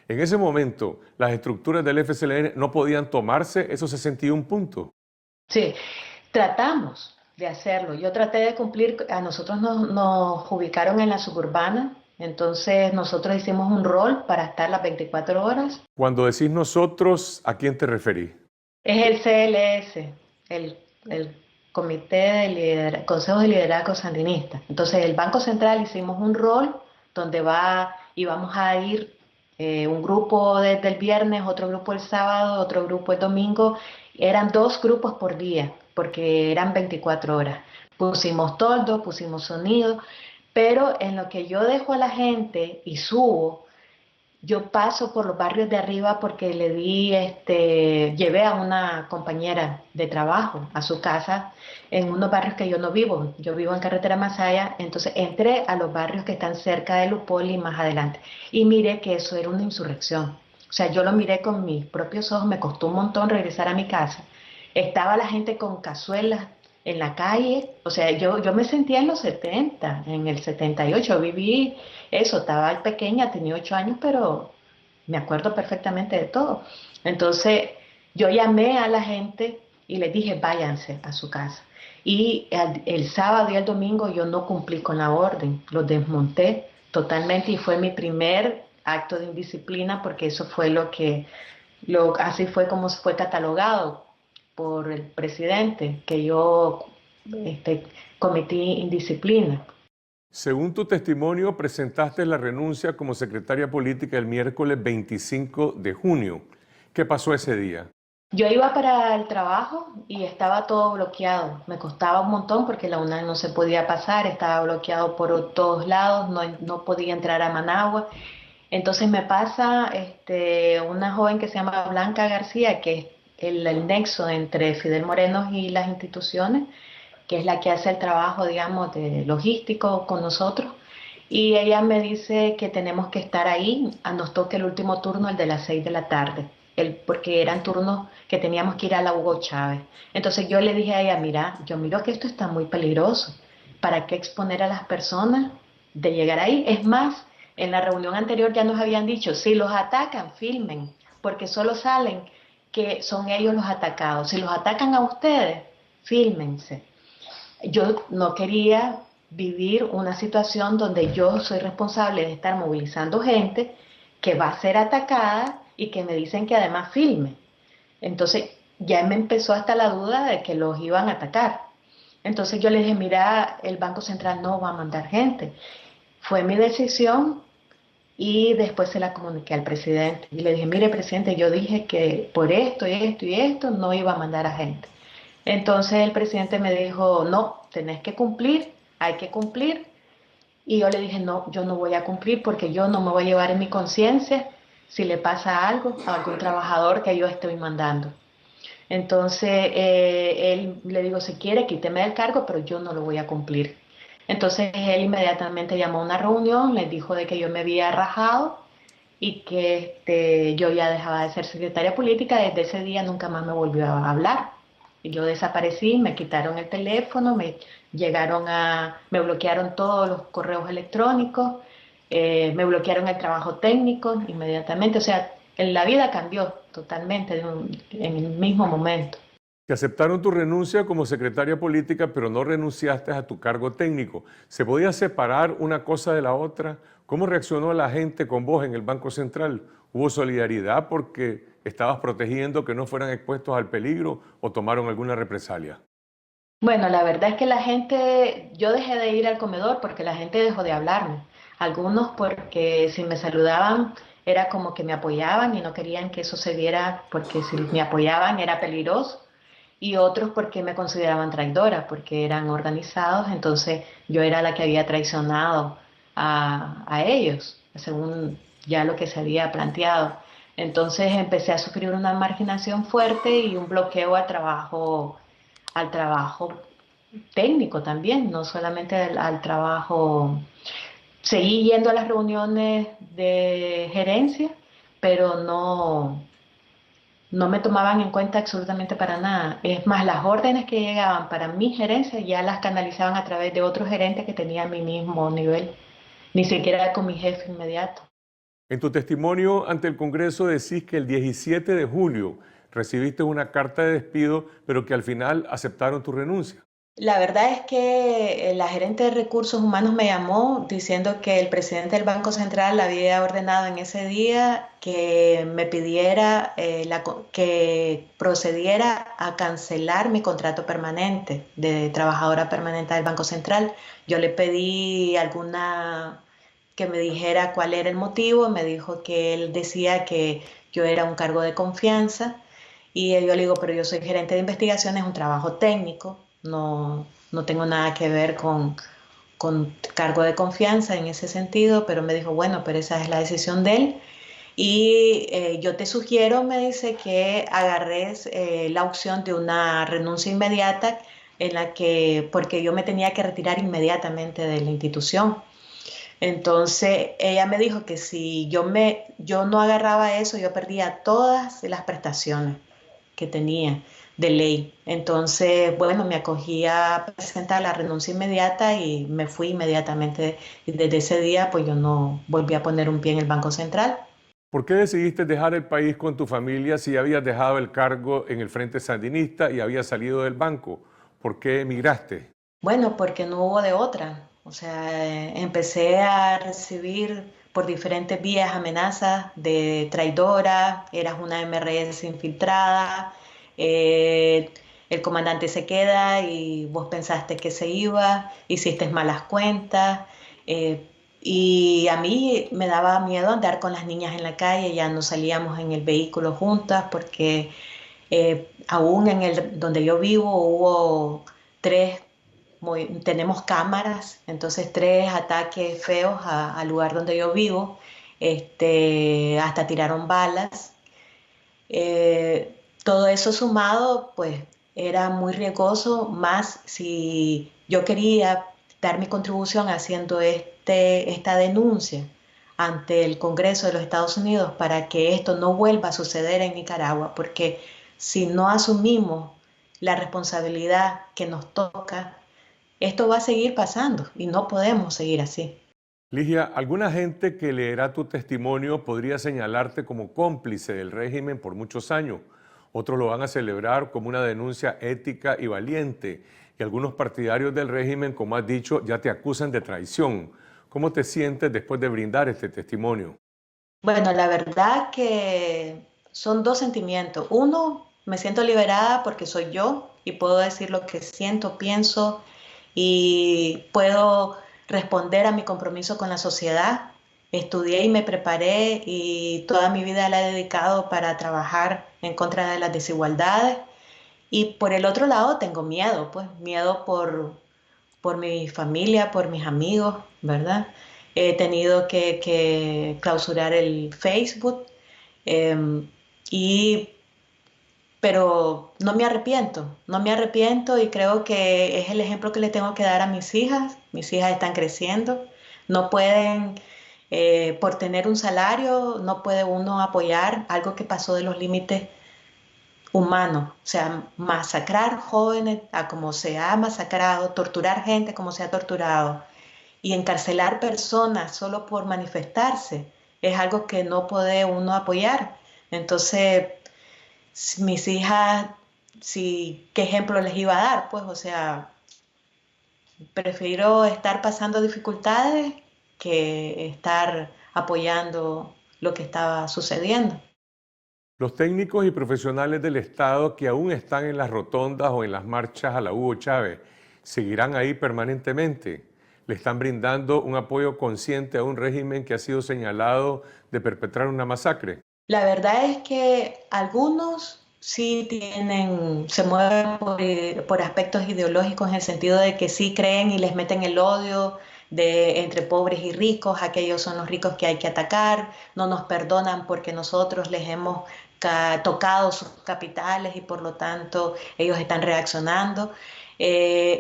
A: En ese momento, las estructuras del FSLN no podían tomarse esos 61 puntos.
J: Sí, tratamos de hacerlo. Yo traté de cumplir, a nosotros nos ubicaron en la suburbana, entonces nosotros hicimos un rol para estar las 24 horas.
A: Cuando decís nosotros, ¿a quién te referís?
J: Es el CLS, el Comité de Consejo de Liderazgo Sandinista. Entonces, el Banco Central hicimos un rol donde íbamos a ir un grupo desde el viernes, otro grupo el sábado, otro grupo el domingo. Eran 2 grupos por día, porque eran 24 horas. Pusimos toldo, pusimos sonido, pero en lo que yo dejo a la gente y subo, yo paso por los barrios de arriba porque llevé a una compañera de trabajo a su casa en unos barrios que yo no vivo. Yo vivo en Carretera Masaya, entonces entré a los barrios que están cerca de Lupoli más adelante y miré que eso era una insurrección. O sea, yo lo miré con mis propios ojos, me costó un montón regresar a mi casa. Estaba la gente con cazuelas en la calle, o sea, yo me sentía en los 70, en el 78, viví eso, estaba pequeña, tenía 8 años, pero me acuerdo perfectamente de todo. Entonces, yo llamé a la gente y les dije, váyanse a su casa. Y el sábado y el domingo yo no cumplí con la orden, los desmonté totalmente y fue mi primer acto de indisciplina porque eso fue así fue como fue catalogado por el presidente, que yo cometí indisciplina.
A: Según tu testimonio, presentaste la renuncia como secretaria política el miércoles 25 de junio. ¿Qué pasó ese día?
J: Yo iba para el trabajo y estaba todo bloqueado. Me costaba un montón porque la UNAM no se podía pasar, estaba bloqueado por todos lados, no podía entrar a Managua. Entonces me pasa una joven que se llama Blanca García, que el nexo entre Fidel Moreno y las instituciones, que es la que hace el trabajo, digamos, de logístico con nosotros. Y ella me dice que tenemos que estar ahí, nos toca el último turno, el de las 6 de la tarde, porque eran turnos que teníamos que ir a la Hugo Chávez. Entonces yo le dije a ella, mira, yo miro que esto está muy peligroso, ¿para qué exponer a las personas de llegar ahí? Es más, en la reunión anterior ya nos habían dicho, si los atacan, filmen, porque solo salen que son ellos los atacados. Si los atacan a ustedes, fílmense. Yo no quería vivir una situación donde yo soy responsable de estar movilizando gente que va a ser atacada y que me dicen que además filme. Entonces ya me empezó hasta la duda de que los iban a atacar. Entonces yo le dije, mira, el Banco Central no va a mandar gente. Fue mi decisión y después se la comuniqué al presidente. Y le dije, mire, presidente, yo dije que por esto y esto y esto no iba a mandar a gente. Entonces el presidente me dijo, no, tenés que cumplir, hay que cumplir. Y yo le dije, no, yo no voy a cumplir porque yo no me voy a llevar en mi conciencia si le pasa algo a algún trabajador que yo estoy mandando. Entonces él le digo, si quiere, quíteme del cargo, pero yo no lo voy a cumplir. Entonces él inmediatamente llamó a una reunión, les dijo de que yo me había rajado y que yo ya dejaba de ser secretaria política. Desde ese día nunca más me volvió a hablar. Y yo desaparecí, me quitaron el teléfono, me bloquearon todos los correos electrónicos, me bloquearon el trabajo técnico inmediatamente. O sea, la vida cambió totalmente en el mismo momento.
A: Te aceptaron tu renuncia como secretaria política, pero no renunciaste a tu cargo técnico. ¿Se podía separar una cosa de la otra? ¿Cómo reaccionó la gente con vos en el Banco Central? ¿Hubo solidaridad porque estabas protegiendo que no fueran expuestos al peligro o tomaron alguna represalia?
J: Bueno, la verdad es que la gente, yo dejé de ir al comedor porque la gente dejó de hablarme. Algunos porque si me saludaban era como que me apoyaban y no querían que eso se viera porque si me apoyaban era peligroso. Y otros porque me consideraban traidora, porque eran organizados, entonces yo era la que había traicionado a ellos, según ya lo que se había planteado. Entonces empecé a sufrir una marginación fuerte y un bloqueo al trabajo técnico también, no solamente al trabajo. Seguí yendo a las reuniones de gerencia, pero no me tomaban en cuenta absolutamente para nada. Es más, las órdenes que llegaban para mi gerencia ya las canalizaban a través de otros gerentes que tenían mi mismo nivel, ni siquiera con mi jefe inmediato.
A: En tu testimonio ante el Congreso decís que el 17 de julio recibiste una carta de despido, pero que al final aceptaron tu renuncia.
J: La verdad es que la gerente de recursos humanos me llamó diciendo que el presidente del Banco Central había ordenado en ese día que me pidiera que procediera a cancelar mi contrato permanente de trabajadora permanente del Banco Central. Yo le pedí que me dijera cuál era el motivo. Me dijo que él decía que yo era un cargo de confianza y yo le digo, pero yo soy gerente de investigación, es un trabajo técnico. No tengo nada que ver con cargo de confianza en ese sentido, pero me dijo, bueno, pero esa es la decisión de él. Y yo te sugiero, me dice, que agarres la opción de una renuncia inmediata porque yo me tenía que retirar inmediatamente de la institución. Entonces ella me dijo que si yo no agarraba eso, yo perdía todas las prestaciones que tenía de ley. Entonces, bueno, me acogí a presentar la renuncia inmediata y me fui inmediatamente. Y desde ese día, pues yo no volví a poner un pie en el Banco Central.
A: ¿Por qué decidiste dejar el país con tu familia si habías dejado el cargo en el Frente Sandinista y habías salido del banco? ¿Por qué emigraste?
J: Bueno, porque no hubo de otra. O sea, empecé a recibir por diferentes vías amenazas de traidora, eras una MRS infiltrada, el comandante se queda y vos pensaste que se iba, hiciste malas cuentas, y a mí me daba miedo andar con las niñas en la calle. Ya no salíamos en el vehículo juntas porque aún donde yo vivo hubo tenemos cámaras, entonces 3 ataques feos al lugar donde yo vivo, hasta tiraron balas. todo eso sumado, pues era muy riesgoso, más si yo quería dar mi contribución haciendo esta denuncia ante el Congreso de los Estados Unidos para que esto no vuelva a suceder en Nicaragua, porque si no asumimos la responsabilidad que nos toca, esto va a seguir pasando y no podemos seguir así.
A: Ligia, alguna gente que leerá tu testimonio podría señalarte como cómplice del régimen por muchos años. Otros lo van a celebrar como una denuncia ética y valiente. Y algunos partidarios del régimen, como has dicho, ya te acusan de traición. ¿Cómo te sientes después de brindar este testimonio?
J: Bueno, la verdad que son dos sentimientos. Uno, me siento liberada porque soy yo y puedo decir lo que siento, pienso y puedo responder a mi compromiso con la sociedad. Estudié y me preparé y toda mi vida la he dedicado para trabajar en contra de las desigualdades. Y por el otro lado tengo miedo, pues miedo por mi familia, por mis amigos, ¿verdad? He tenido que clausurar el Facebook, pero no me arrepiento y creo que es el ejemplo que le tengo que dar a mis hijas. Mis hijas están creciendo, no pueden, por tener un salario, no puede uno apoyar algo que pasó de los límites humanos, o sea, masacrar jóvenes a como se ha masacrado, torturar gente como se ha torturado y encarcelar personas solo por manifestarse, es algo que no puede uno apoyar. Entonces, mis hijas, ¿qué ejemplo les iba a dar? Pues, o sea, prefiero estar pasando dificultades que estar apoyando lo que estaba sucediendo.
A: Los técnicos y profesionales del Estado que aún están en las rotondas o en las marchas a la Hugo Chávez, ¿seguirán ahí permanentemente? ¿Le están brindando un apoyo consciente a un régimen que ha sido señalado de perpetrar una masacre?
J: La verdad es que algunos sí se mueven por aspectos ideológicos en el sentido de que sí creen y les meten el odio entre pobres y ricos, aquellos son los ricos que hay que atacar, no nos perdonan porque nosotros les hemos tocado sus capitales y por lo tanto ellos están reaccionando.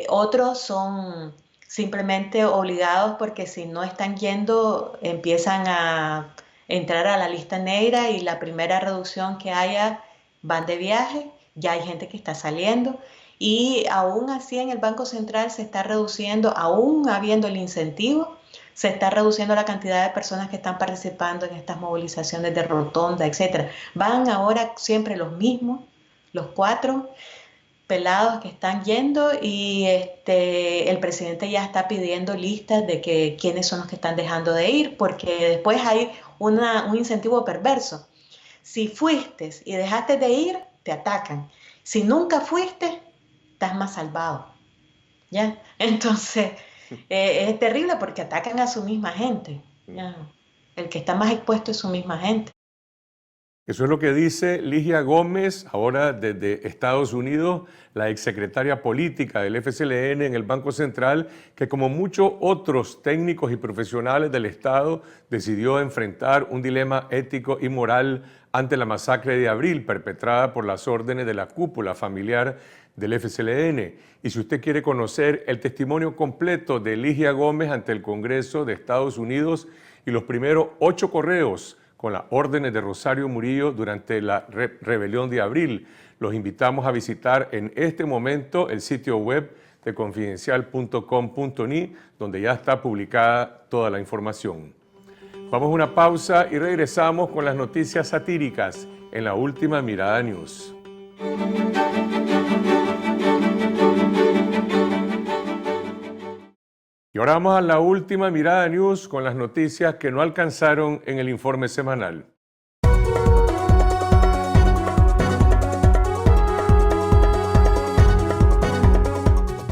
J: Otros son simplemente obligados porque si no están yendo empiezan a entrar a la lista negra y la primera reducción que haya van de viaje, ya hay gente que está saliendo y aún así en el Banco Central se está reduciendo, aún habiendo el incentivo, se está reduciendo la cantidad de personas que están participando en estas movilizaciones de rotonda, etc. Van ahora siempre los mismos, los 4 pelados que están yendo y el presidente ya está pidiendo listas de quiénes son los que están dejando de ir, porque después hay un incentivo perverso. Si fuiste y dejaste de ir, te atacan. Si nunca fuiste, estás más salvado. ¿Ya? Entonces, es terrible porque atacan a su misma gente. ¿Ya? El que está más expuesto es su misma gente.
A: Eso es lo que dice Ligia Gómez, ahora desde Estados Unidos, la exsecretaria política del FSLN en el Banco Central, que como muchos otros técnicos y profesionales del Estado decidió enfrentar un dilema ético y moral ante la masacre de abril perpetrada por las órdenes de la cúpula familiar del FSLN. Y si usted quiere conocer el testimonio completo de Ligia Gómez ante el Congreso de Estados Unidos y los primeros 8 correos con las órdenes de Rosario Murillo durante la rebelión de abril, los invitamos a visitar en este momento el sitio web de confidencial.com.ni, donde ya está publicada toda la información. Vamos a una pausa y regresamos con las noticias satíricas en La Última Mirada News. Y ahora vamos a La Última Mirada News con las noticias que no alcanzaron en el informe semanal.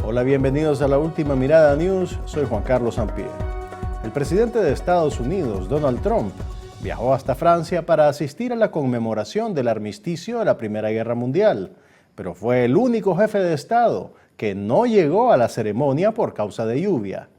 B: Hola, bienvenidos a La Última Mirada News. Soy Juan Carlos Sampier. El presidente de Estados Unidos, Donald Trump, viajó hasta Francia para asistir a la conmemoración del armisticio de la Primera Guerra Mundial, pero fue el único jefe de Estado que no llegó a la ceremonia por causa de lluvia.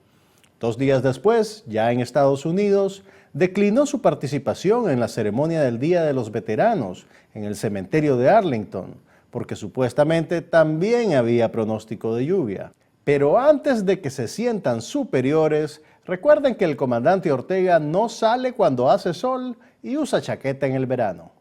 B: 2 días después, ya en Estados Unidos, declinó su participación en la ceremonia del Día de los Veteranos en el cementerio de Arlington, porque supuestamente también había pronóstico de lluvia. Pero antes de que se sientan superiores, recuerden que el comandante Ortega no sale cuando hace sol y usa chaqueta en el verano.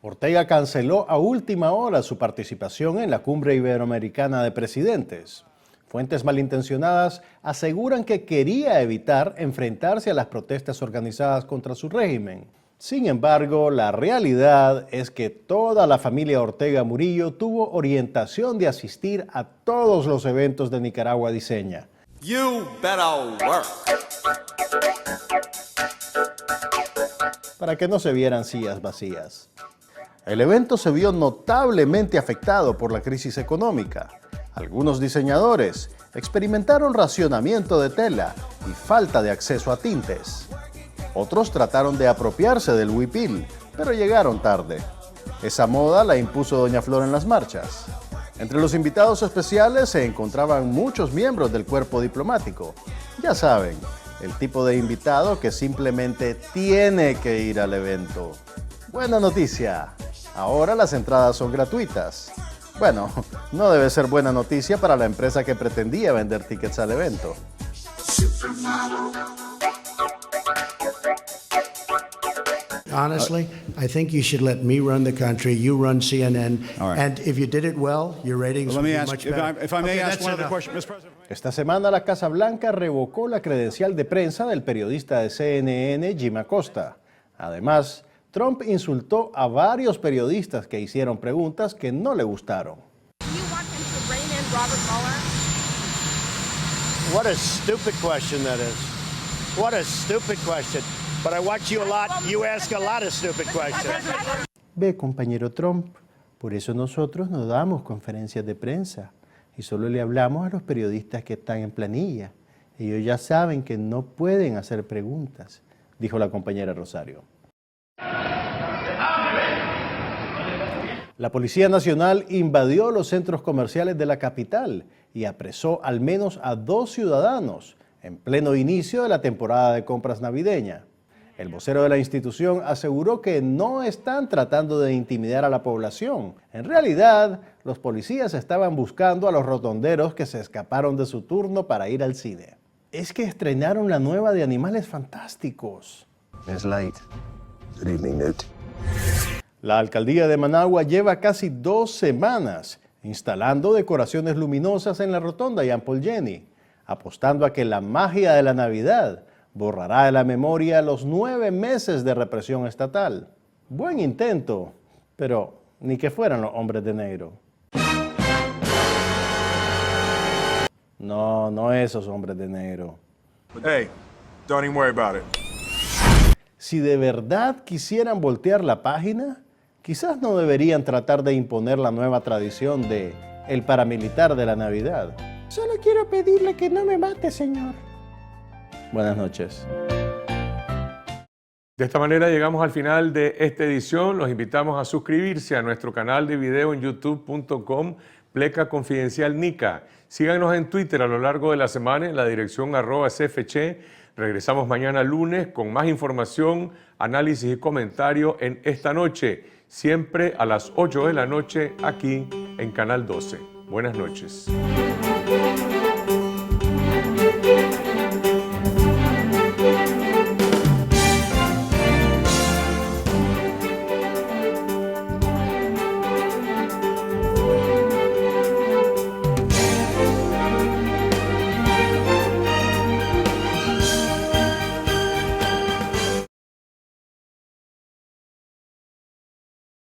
B: Ortega canceló a última hora su participación en la Cumbre Iberoamericana de Presidentes. Fuentes malintencionadas aseguran que quería evitar enfrentarse a las protestas organizadas contra su régimen. Sin embargo, la realidad es que toda la familia Ortega Murillo tuvo orientación de asistir a todos los eventos de Nicaragua Diseña.
K: You better work.
B: Para que no se vieran sillas vacías. El evento se vio notablemente afectado por la crisis económica. Algunos diseñadores experimentaron racionamiento de tela y falta de acceso a tintes. Otros trataron de apropiarse del huipil, pero llegaron tarde. Esa moda la impuso Doña Flor en las marchas. Entre los invitados especiales se encontraban muchos miembros del cuerpo diplomático. Ya saben, el tipo de invitado que simplemente tiene que ir al evento. Buena noticia, ahora las entradas son gratuitas. Bueno, no debe ser buena noticia para la empresa que pretendía vender tickets al evento.
L: Honestly, I think you should let me run the country, you run CNN, and if you did it well, your ratings would be much better.
M: If I may ask one other question, Mr. President.
B: Esta semana la Casa Blanca revocó la credencial de prensa del periodista de CNN, Jim Acosta. Además, Trump insultó a varios periodistas que hicieron preguntas que no le gustaron.
N: What a stupid question that is. What a stupid question. But I watch you a lot. You ask a lot of stupid questions.
B: Ve, compañero Trump, por eso nosotros no damos conferencias de prensa y solo le hablamos a los periodistas que están en planilla. Ellos ya saben que no pueden hacer preguntas, dijo la compañera Rosario. La Policía Nacional invadió los centros comerciales de la capital y apresó al menos a 2 ciudadanos en pleno inicio de la temporada de compras navideña. El vocero de la institución aseguró que no están tratando de intimidar a la población. En realidad, los policías estaban buscando a los rotonderos que se escaparon de su turno para ir al cine. Es que estrenaron la nueva de Animales Fantásticos.
O: It's late. Good evening, Newt.
B: La alcaldía de Managua lleva casi 2 semanas instalando decoraciones luminosas en la rotonda Jean Paul Jenny, apostando a que la magia de la Navidad borrará de la memoria los 9 meses de represión estatal. Buen intento, pero ni que fueran los hombres de negro. No esos hombres de negro.
M: Hey, don't even worry about it.
B: Si de verdad quisieran voltear la página, quizás no deberían tratar de imponer la nueva tradición de el paramilitar de la Navidad. Solo quiero pedirle que no me mate, señor. Buenas noches.
A: De esta manera llegamos al final de esta edición. Los invitamos a suscribirse a nuestro canal de video en youtube.com Pleca Confidencial Nica. Síganos en Twitter a lo largo de la semana en la dirección @cfche. Regresamos mañana lunes con más información, análisis y comentario en Esta Noche, siempre a las 8 de la noche aquí en Canal 12. Buenas noches.